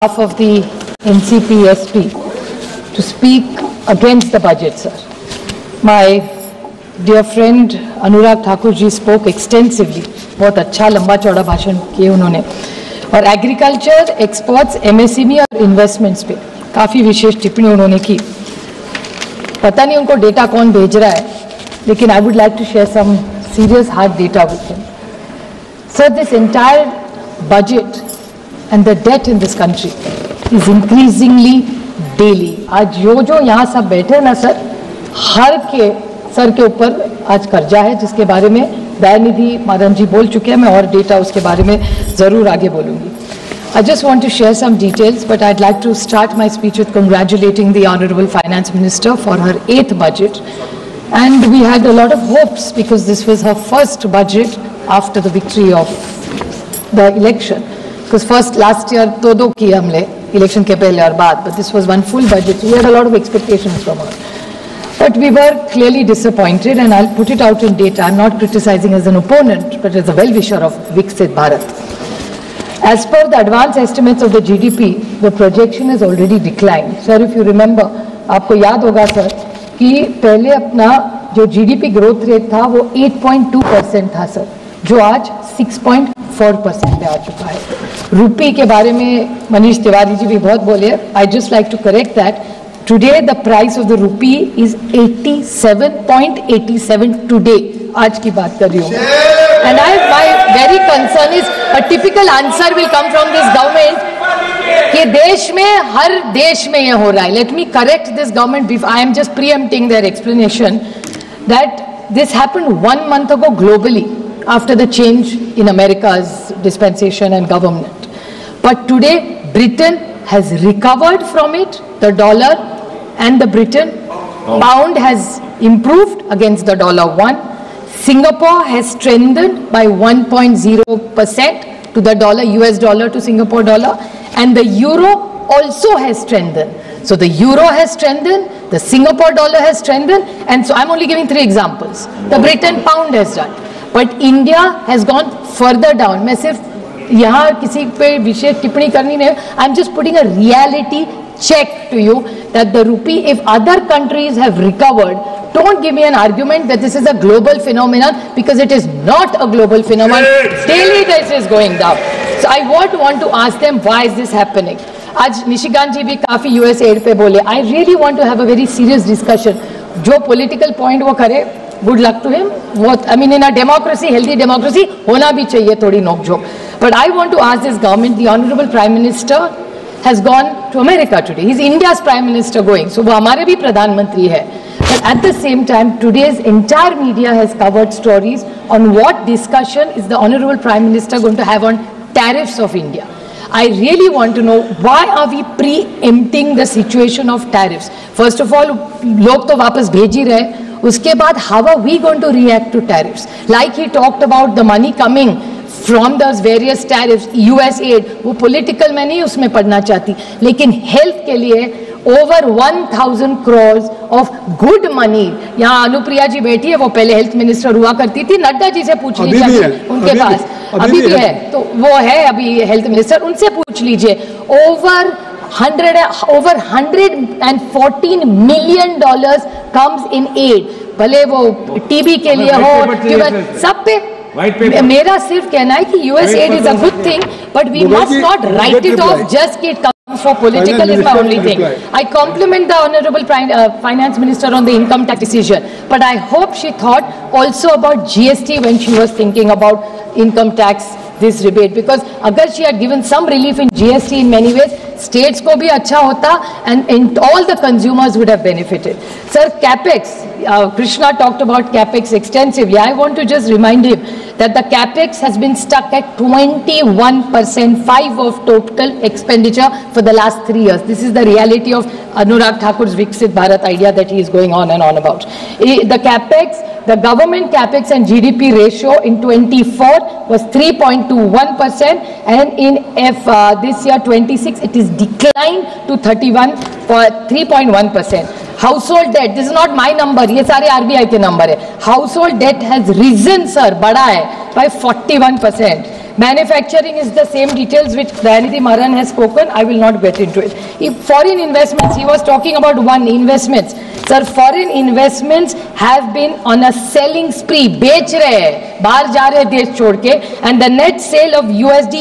Half of the NCP-SP to speak against the budget, sir. My dear friend Anurag Thakur ji spoke extensively. बहुत अच्छा लंबा चौड़ा भाषण किए उन्होंने और एग्रीकल्चर, एक्सपोर्ट्स, एमएसएमई और इन्वेस्टमेंट्स पे काफ़ी विशेष टिप्पणी उन्होंने की. पता नहीं उनको डेटा कौन भेज रहा है, लेकिन I would like to share some serious hard data with him. Sir, this entire budget and the debt in this country is increasingly daily. आज जो यहाँ सब बैठे ना सर, हर के सर के ऊपर आज कर्जा है, जिसके बारे में दयानिधि मारन जी बोल चुके हैं. मैं और डेटा उसके बारे में ज़रूर आगे बोलूँगी. I just want to share some details, but I'd like to start my speech with congratulating the Honorable Finance Minister for her 8th budget. And we had a lot of hopes because this was her first budget after the victory of the election. Because first last year दो किए हमने election के पहले और बाद, but this was one full budget. We had a lot of expectations from her. But we were clearly disappointed, and I'll put it out in data. I'm not criticizing as an opponent, but as a well-wisher of Viksit Bharat. As per the advance estimates of the GDP, the projection has already declined. Sir, if you remember, आपको याद होगा sir कि पहले अपना जो GDP growth rate था वो 8.2% था सर, जो आज 6.4% पे आ चुका है. रूपी के बारे में मनीष तिवारी जी भी बहुत बोले. I just like to correct that. Today the price of the rupee is 87.87 today. आज की बात कर रही हूँ. And my very concern is a typical answer will come from this government कि देश में हर देश में ये हो रहा है. Let me correct this government. I am just preempting their explanation that this happened 1 month ago globally after the change in America's dispensation and government. But today Britain has recovered from it. The dollar and the Britain pound has improved against the $1. Singapore has strengthened by 1.0% to the dollar, US dollar to Singapore dollar, and the euro also has strengthened. So the euro has strengthened, the Singapore dollar has strengthened, and so I'm only giving 3 examples. The Britain pound has done, but India has gone further down. मैं सिर्फ यहाँ किसी पे विशेष टिप्पणी करनी नहीं. I'm just putting a reality check to you that the rupee, if other countries have recovered, don't give me an argument that this is a global phenomenon, because it is not a global phenomenon. Daily this is going down. So I want to ask them, why is this happening? आज निशिकांत जी भी काफी US add पे बोले. I really want to have a very serious discussion. जो political point वो करे, good luck to him. What I mean, in a democracy, healthy democracy, होना भी चाहिए थोड़ी नोक-झोंक. But I want to ask this government, the Honorable Prime Minister has gone to America today. He's India's Prime Minister going. So वो हमारे भी प्रधानमंत्री है. But at the same time, today's entire media has covered stories on what discussion is the Honorable Prime Minister going to have on tariffs of India. I really want to know, why are we preempting the situation of tariffs? First of all, लोग तो वापस भेज ही रहे. उसके बाद, how are we going to react to tariffs? Like he talked about the money coming from those various tariffs, US aid, वो political मैं नहीं उसमें पढ़ना चाहती, लेकिन health के लिए over 1,000 crores of good money. यहाँ अनुप्रिया जी बैठी है, वो पहले हेल्थ मिनिस्टर हुआ करती थी. नड्डा जी से पूछ लीजिए, उनके पास अभी भी है, तो वो है अभी हेल्थ मिनिस्टर, उनसे पूछ लीजिए. Over $114 million comes in aid. भले वो टीबी के लिए हो, सब पे. मेरा सिर्फ कहना है कि US aid is a good thing, but we must not write it off just कि it comes for political is my only thing. I compliment the Honorable Finance Minister on the income tax decision, but I hope she thought also about GST when she was thinking about income tax, this rebate, because अगर she had given some relief in GST in many ways, states को भी अच्छा होता and all the consumers would have benefited. Sir, capex, Krishna talked about capex extensively. I want to just remind him that the capex has been stuck at 21%, 5 of total expenditure for the last 3 years. This is the reality of Anurag Thakur's Viksit Bharat idea that he is going on and on about. The capex, the government capex and GDP ratio in 24 was 3.21%, and in this year 26 it is declined to 3.1%. Household debt, this is not my number, ये सारे RBI के number है. Household debt has risen, sir, बढ़ा है by 41%. Manufacturing is the same details which Dayanidhi Maran has spoken. I will not get into it. If foreign investments, he was talking about one, investments. Sir, foreign investments have been on a selling spree. बेच रहे हैं, बाहर जा रहे देश छोड़ के, and the net sale of USD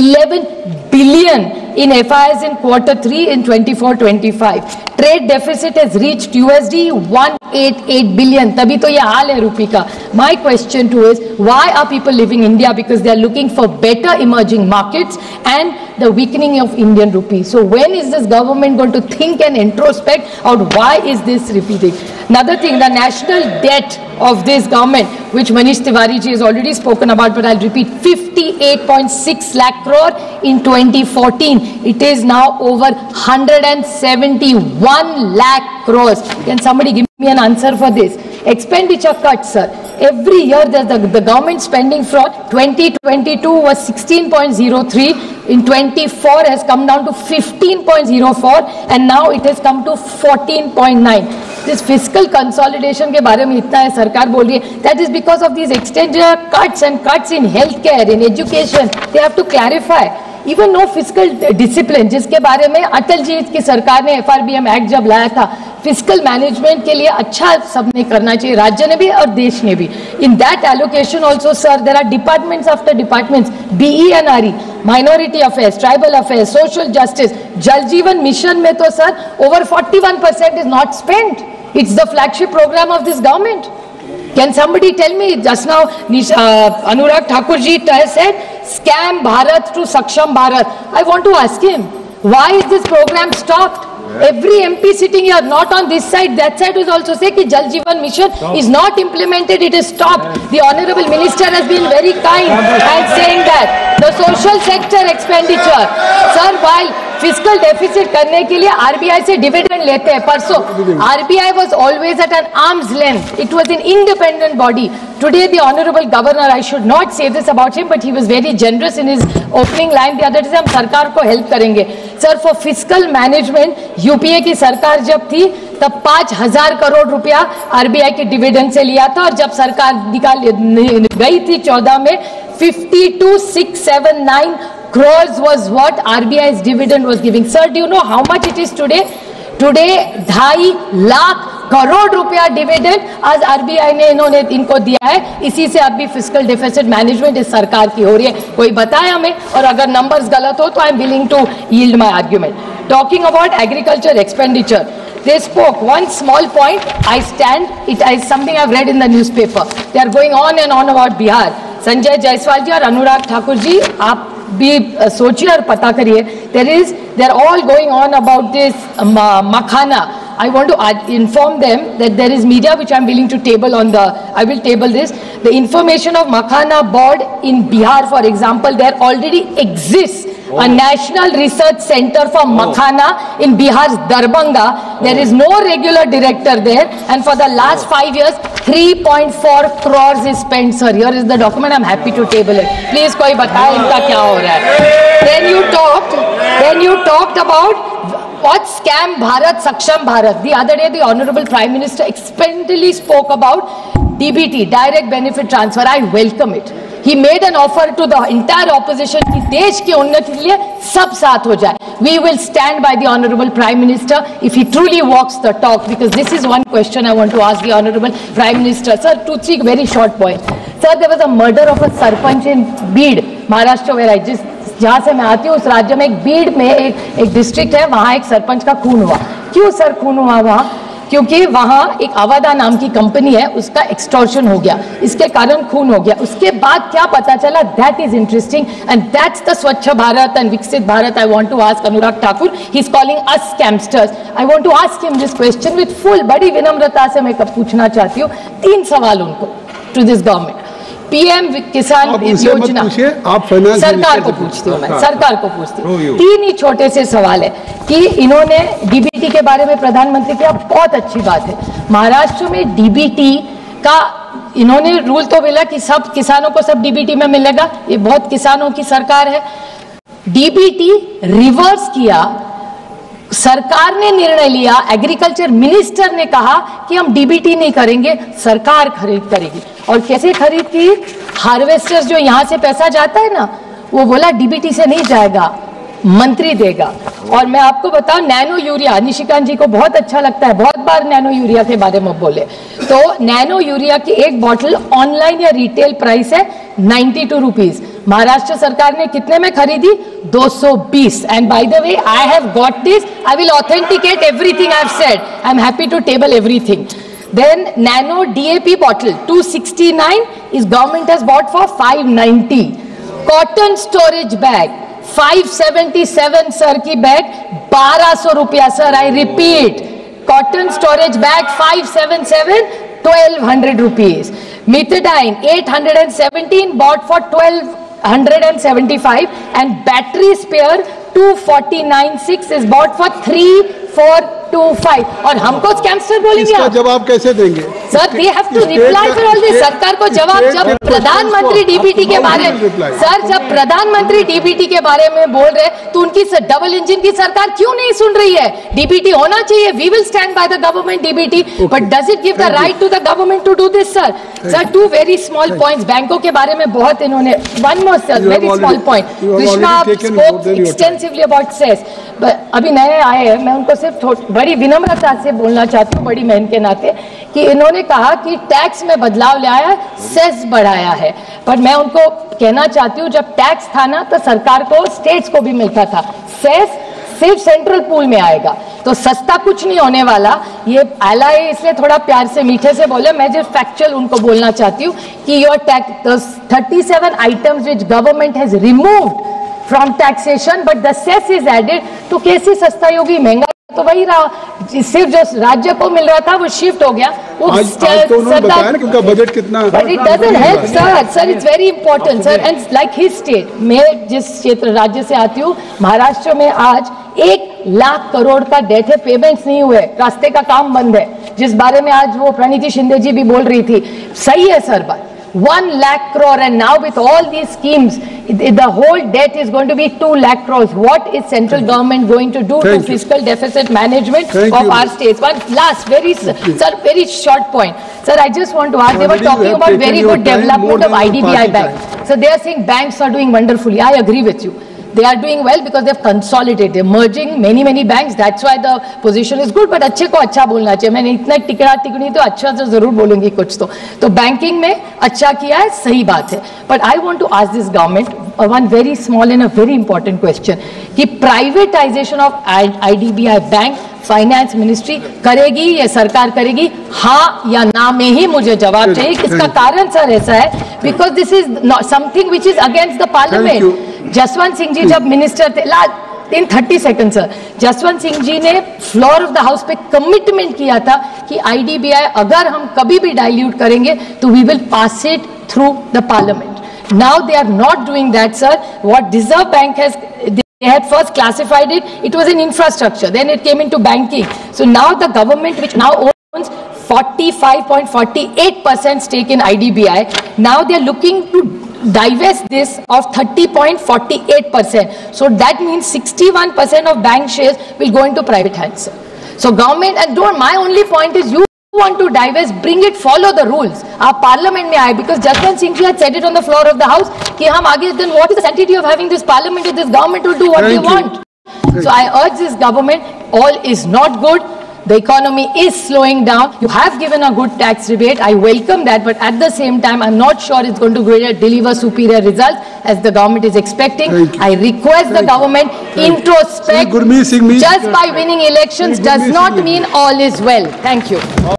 11 billion in FIs in Q3 in 24-25. Trade deficit has reached USD 188 billion. तभी तो ये हाल है रुपये का. My question to is, why are people leaving India? Because they are looking for better emerging markets and the weakening of Indian rupee. So when is this government going to think and introspect out why is this repeating? Another thing, the national debt of this government, which Manish Tiwari ji has already spoken about, but I'll repeat, 58.6 lakh crore in 2014. It is now over 171 lakh crores. Can somebody give me an answer for this? Expenditure cuts, sir. Every year the government spending for 2022 was 16.03. In 24 has come down to 15.04 and now it has come to 14.9. This fiscal consolidation के बारे में इतना है सरकार बोल रही है. That is because of these expenditure cuts and cuts in healthcare, in education. They have to clarify. Even no fiscal discipline, जिसके बारे में अटल जी की सरकार ने FRBM एक्ट जब लाया था, फिजिकल मैनेजमेंट के लिए अच्छा सबने करना चाहिए, राज्य ने भी और देश ने भी. In that allocation also sir there are departments after departments, BENRE, minority affairs, tribal affairs, social justice, Jal Jeevan mission में तो sir over 41% is not spent. It's the flagship programme of this government. Can somebody tell me, just now Anurag Thakur ji said scam Bharat to Saksham Bharat. I want to ask him, why is this program stopped? Every MP sitting here, not on this side, that side was also saying that Jal Jeevan Mission is not implemented, it is stopped. The Honorable Minister has been very kind and saying that. The social sector expenditure, sir, while fiscal deficit करने के लिए RBI से dividend लेते हैं. परसों RBI was always at an arm's length. It was an independent body. Today the Honorable Governor, I should not say this about him, but he was very generous in his opening line the other day. हम सरकार को help करेंगे. Sir, for fiscal management, UPA की सरकार जब थी तब 5,000 करोड़ रुपया RBI के डिविडेंड से लिया था, और जब सरकार निकाल गई थी 14 में 52,679 crores was what RBI's dividend was giving. Sir, do you know how much it is today? Today 2.5 lakh crore रुपया डिविडेंड आज RBI ने इनको दिया है. इसी से अभी फिजिकल डेफिसिट मैनेजमेंट इस सरकार की हो रही है. कोई बताए हमें, और अगर नंबर्स गलत हो तो I am willing to yield my argument. Talking about agriculture expenditure, they spoke one small point. I stand, it is something I've read in the newspaper. They are going on and on about Bihar. Sanjay Jaiswal ji और अनुराग ठाकुर जी, आप भी सोचिए और पता करिए. They are all going on about this makhana. I want to inform them that there is media which I am willing to table on the, I will table this. The information of makhana board in Bihar, for example, there already exists a national research center for makhana in Bihar's Darbhanga. There is no regular director there, and for the last 5 years 3.4 crores is spent. Sir, here is the document. I'm happy to table it. Please कोई बताए इनका क्या हो रहा है. Then you talked about what scam Bharat, Saksham Bharat. The other day the Honorable Prime Minister explicitly spoke about DBT, direct benefit transfer. I welcome it. He made an offer to the entire opposition कि देश की उन्नति के लिए सब साथ हो जाए. We will stand by the Honorable Prime Minister if he truly walks the talk, because this is one question I want to ask the Honorable Prime Minister. Sir, 2-3 very short points. Sir, there was a murder of a sarpanch in Beed, Maharashtra, where I just जहाँ से मैं आती हूँ उस राज्य में एक बीड में एक डिस्ट्रिक्ट है, वहाँ एक सरपंच का खून हुआ. क्यों सर खून हुआ वहाँ? क्योंकि वहाँ एक अवादा नाम की कंपनी है, उसका एक्सटॉर्शन हो गया, इसके कारण खून हो गया. उसके बाद क्या पता चला? That is interesting and that's the Swachh Bharat and Viksit Bharat. I want to ask Anurag Thakur, he is calling us scamsters. I want to ask him this question with full, बड़ी विनम्रता से मैं पूछना चाहती हूँ 3 सवाल उनको टू दिस गवर्नमेंट. PM किसान योजना, आप सरकार को पूछती हूँ, मैं सरकार को पूछती हूँ. 3 ही छोटे से सवाल है कि इन्होंने DBT के बारे में प्रधानमंत्री किया, बहुत अच्छी बात है. महाराष्ट्र में DBT का इन्होंने रूल तो मिला कि सब किसानों को सब DBT में मिलेगा. ये बहुत किसानों की सरकार है. DBT रिवर्स किया, सरकार ने निर्णय लिया, एग्रीकल्चर मिनिस्टर ने कहा कि हम DBT नहीं करेंगे, सरकार खरीद करेगी. और कैसे खरीद की? हार्वेस्टर्स जो यहाँ से पैसा जाता है ना, वो बोला डीबीटी से नहीं जाएगा, मंत्री देगा। और मैं आपको बताऊं, नैनो यूरिया, निशिकांत जी को बहुत अच्छा लगता है, बहुत बार नैनो यूरिया के बारे में बोले, तो नैनो यूरिया की एक बॉटल ऑनलाइन या रिटेल प्राइस है 92 रुपीज। महाराष्ट्र सरकार ने कितने में खरीदी? 220। And by the way, I have got this, I will authenticate everything I have said, I am happy to table everything. Then nano DAP bottle 269 is government has bought for 590. Cotton storage bag 577 sir की bag 1200 रुपया sir, I repeat, cotton storage bag 577 1200 rupees. Methadone 817 bought for 1275 and battery spare 249.6 is bought for 3425. और हमको scamster बोलेंगे? इसका जवाब कैसे देंगे sir? They have to reply for all this. सरकार को जवाब, जब प्रधानमंत्री डीबीटी के बारे में, सर जब प्रधानमंत्री डीबीटी के बारे में बोल रहे तो उनकी डबल इंजन की सरकार क्यों नहीं सुन रही है? डीबीटी होना चाहिए, we will stand by the government DBT, but does it give the right to the government to do this? Sir sir, two very small points, बैंकों के बारे में बहुत इन्होंने, one more sir very small point, Krishna spoke extensively about cess, अभी नए आए हैं, मैं उनको सिर्फ बड़ी विनम्रता से बोलना चाहती हूँ, बड़ी बहन के नाते, कि इन्होंने कहा कि टैक्स में बदलाव लाया है, सेस बढ़ाया है, पर मैं उनको कहना चाहती हूँ जब टैक्स था ना तो सरकार को, स्टेट्स को भी मिलता था, सेस सिर्फ सेंट्रल पूल में आएगा, तो सस्ता कुछ नहीं होने वाला। ये एलआई इसलिए थोड़ा प्यार से मीठे से बोले, मैं जो फैक्चुअल उनको बोलना चाहती हूँ कि your tax 37 items which government has removed from taxation but the cess is added, तो कैसे सस्ता होगी? महंगा तो वही रहा, सिर्फ जो राज्य को मिल रहा था वो शिफ्ट हो गया। वो आज तो उन्होंने बताया ना कि उनका बजट कितना, but it doesn't help sir, sir it's very important sir, and like his state, मैं जिस क्षेत्र राज्य से आती हूँ, महाराष्ट्र में आज 1 लाख करोड़ का डेट है, पेमेंट्स नहीं हुए, रास्ते का काम बंद है, जिस बारे में आज वो प्रणीति शिंदे जी भी बोल रही थी, सही है सर बात, 1 lakh crore, and now with all these schemes, the whole debt is going to be 2 lakh crores. What is central government going to do to fiscal deficit management of our states? One last, sir, very short point. Sir, I just want to ask, they were talking about very good development of IDBI Bank. So they are saying banks are doing wonderfully. I agree with you. They are doing well because they've consolidated, they're merging many banks. That's why the position is good. But अच्छे को अच्छा बोलना चाहिए, मैंने इतना टिकड़ा टिकड़ी तो अच्छा तो जरूर बोलूंगी कुछ तो बैंकिंग में अच्छा किया है, सही बात है। But I want to ask this government one very small and a very important question, कि privatisation of IDBI bank finance ministry करेगी, ये सरकार करेगी, हाँ या ना में ही मुझे जवाब चाहिए। इसका कारण सर ऐसा है, because this is something which is against the parliament. Jaswant Singh ji जब मिनिस्टर थे, in 30 second sir, Jaswant Singh ji ने फ्लोर ऑफ द हाउस पे कमिटमेंट किया था कि आईडीबीआई अगर हम कभी भी डाइल्यूट करेंगे तो we will pass it through the Parliament. Now they are not doing that sir. What Reserve Bank has, they had first classified it was in infrastructure, then it came into banking. So now the government, which now owns 45.48% stake in IDBI, now they are looking to divest this of 30.48%. So that means 61% of bank shares will go into private hands. So government, and don't, my only point is, you want to divest, bring it, follow the rules. आप parliament में आए, because Jaswant Singh ji had said it on the floor of the house कि हम आगे, then what is the sanctity of having this parliament if this government will do what they want? So I urge this government, all is not good. The economy is slowing down. You have given a good tax rebate. I welcome that, but at the same time, I'm not sure it's going to deliver superior results as the government is expecting. I request the government introspect. Just by winning elections does not mean all is well. Thank you.